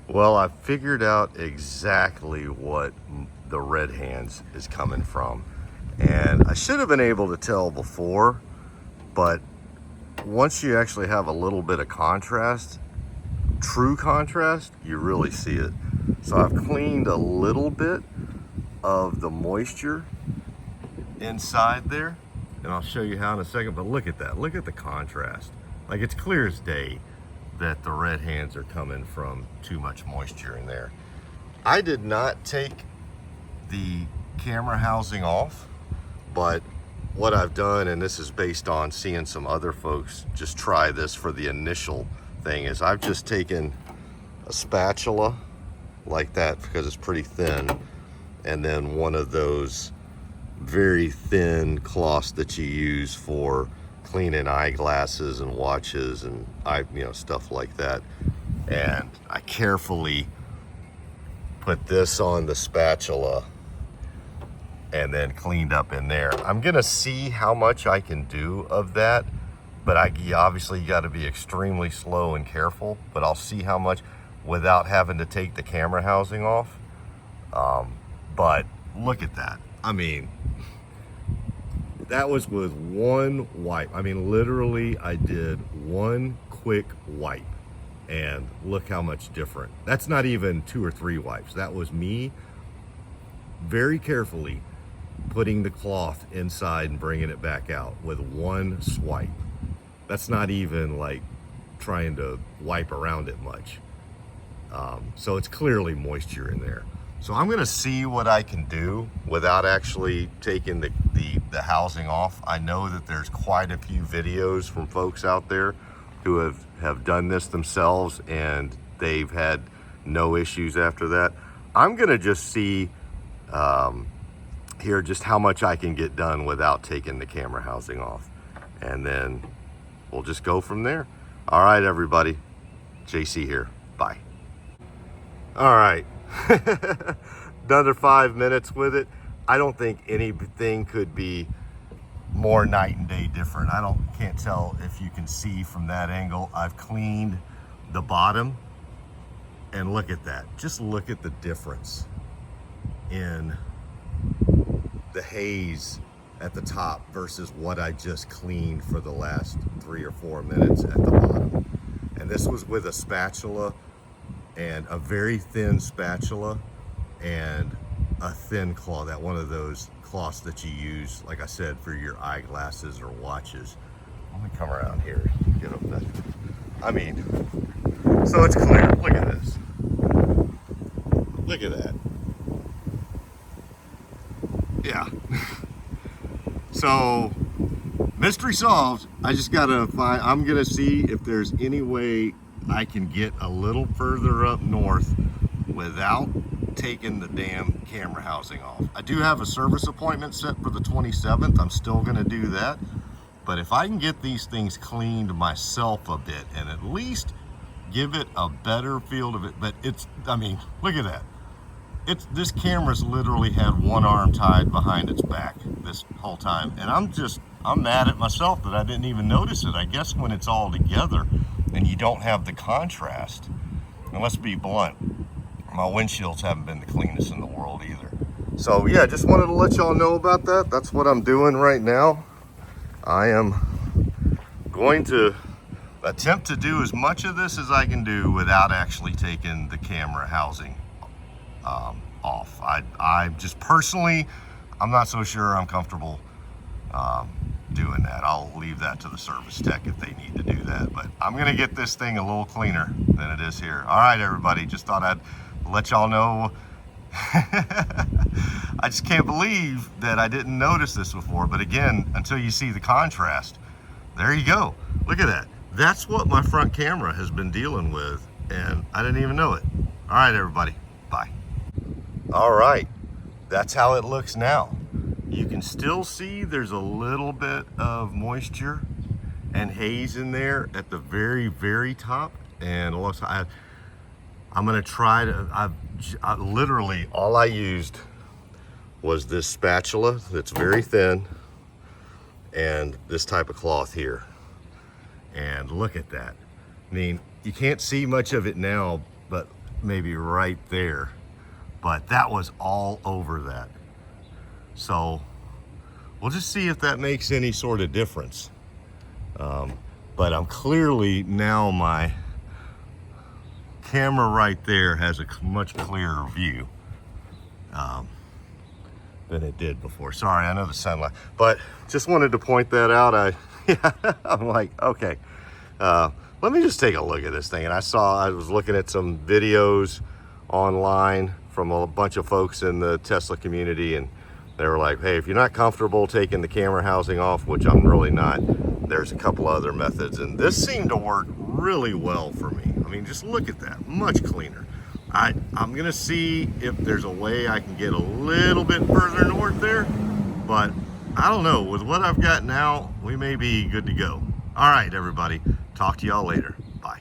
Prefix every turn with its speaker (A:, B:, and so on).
A: Well, I figured out exactly what the red hands is coming from. And I should have been able to tell before, but once you actually have a little bit of contrast, true contrast, you really see it. So I've cleaned a little bit of the moisture inside there, and I'll show you how in a second, but look at that. Look at the contrast. Like, it's clear as day that the red hands are coming from too much moisture in there. I did not take the camera housing off, but what I've done, and this is based on seeing some other folks just try this for the initial thing, is I've just taken a spatula like that because it's pretty thin, and then one of those very thin cloths that you use for cleaning eyeglasses and watches and stuff like that. And I carefully put this on the spatula and then cleaned up in there. I'm gonna see how much I can do of that, but obviously you got to be extremely slow and careful, but I'll see how much without having to take the camera housing off. But look at that. I mean, that was with one wipe. I mean, literally, I did one quick wipe, and look how much different. That's not even 2 or 3 wipes. That was me very carefully putting the cloth inside and bringing it back out with one swipe. That's not even like trying to wipe around it much. So it's clearly moisture in there. So I'm gonna see what I can do without actually taking the housing off. I know that there's quite a few videos from folks out there who have done this themselves and they've had no issues after that. I'm gonna just see here just how much I can get done without taking the camera housing off. And then we'll just go from there. All right, everybody, JC here, bye. All right. Another 5 minutes with it. I don't think anything could be more night and day different. Can't tell if you can see from that angle. I've cleaned the bottom, and look at that. Just look at the difference in the haze at the top versus what I just cleaned for the last 3 or 4 minutes at the bottom. And this was with a spatula, and a very thin spatula and a thin cloth, that one of those cloths that you use, like I said, for your eyeglasses or watches. Let me come around here, get up that. I mean, so it's clear. Look at this. Look at that. Yeah. So, mystery solved. I just gotta find, I'm gonna see if there's any way I can get a little further up north without taking the damn camera housing off. I do have a service appointment set for the 27th. I'm still gonna do that. But if I can get these things cleaned myself a bit and at least give it a better feel of it, but I mean, look at that. This camera's literally had one arm tied behind its back this whole time. And I'm mad at myself that I didn't even notice it. I guess when it's all together and you don't have the contrast, and let's be blunt, my windshields haven't been the cleanest in the world either. So yeah, just wanted to let y'all know about that. That's what I'm doing right now. I am going to attempt to do as much of this as I can do without actually taking the camera housing off. I just personally, I'm not so sure I'm comfortable doing that. I'll leave that to the service tech if they need to do that. But I'm gonna get this thing a little cleaner than it is here. All right, everybody, just thought I'd let y'all know. I just can't believe that I didn't notice this before. But again, until you see the contrast, there you go. Look at that. That's what my front camera has been dealing with, and I didn't even know it. All right, everybody, bye. All right, that's how it looks now. You can still see there's a little bit of moisture and haze in there at the very, very top. And also, I'm gonna try to, I literally, all I used was this spatula that's very thin and this type of cloth here. And look at that. I mean, you can't see much of it now, but maybe right there, but that was all over that. So we'll just see if that makes any sort of difference. But I'm clearly now, my camera right there has a much clearer view than it did before. Sorry, I know the sunlight, but just wanted to point that out. I'm like, okay, let me just take a look at this thing. And I was looking at some videos online from a bunch of folks in the Tesla community, and they were like, hey, if you're not comfortable taking the camera housing off, which I'm really not, there's a couple other methods. And this seemed to work really well for me. I mean, just look at that, much cleaner. I'm gonna see if there's a way I can get a little bit further north there, but I don't know. With what I've got now, we may be good to go. All right, everybody, talk to y'all later. Bye.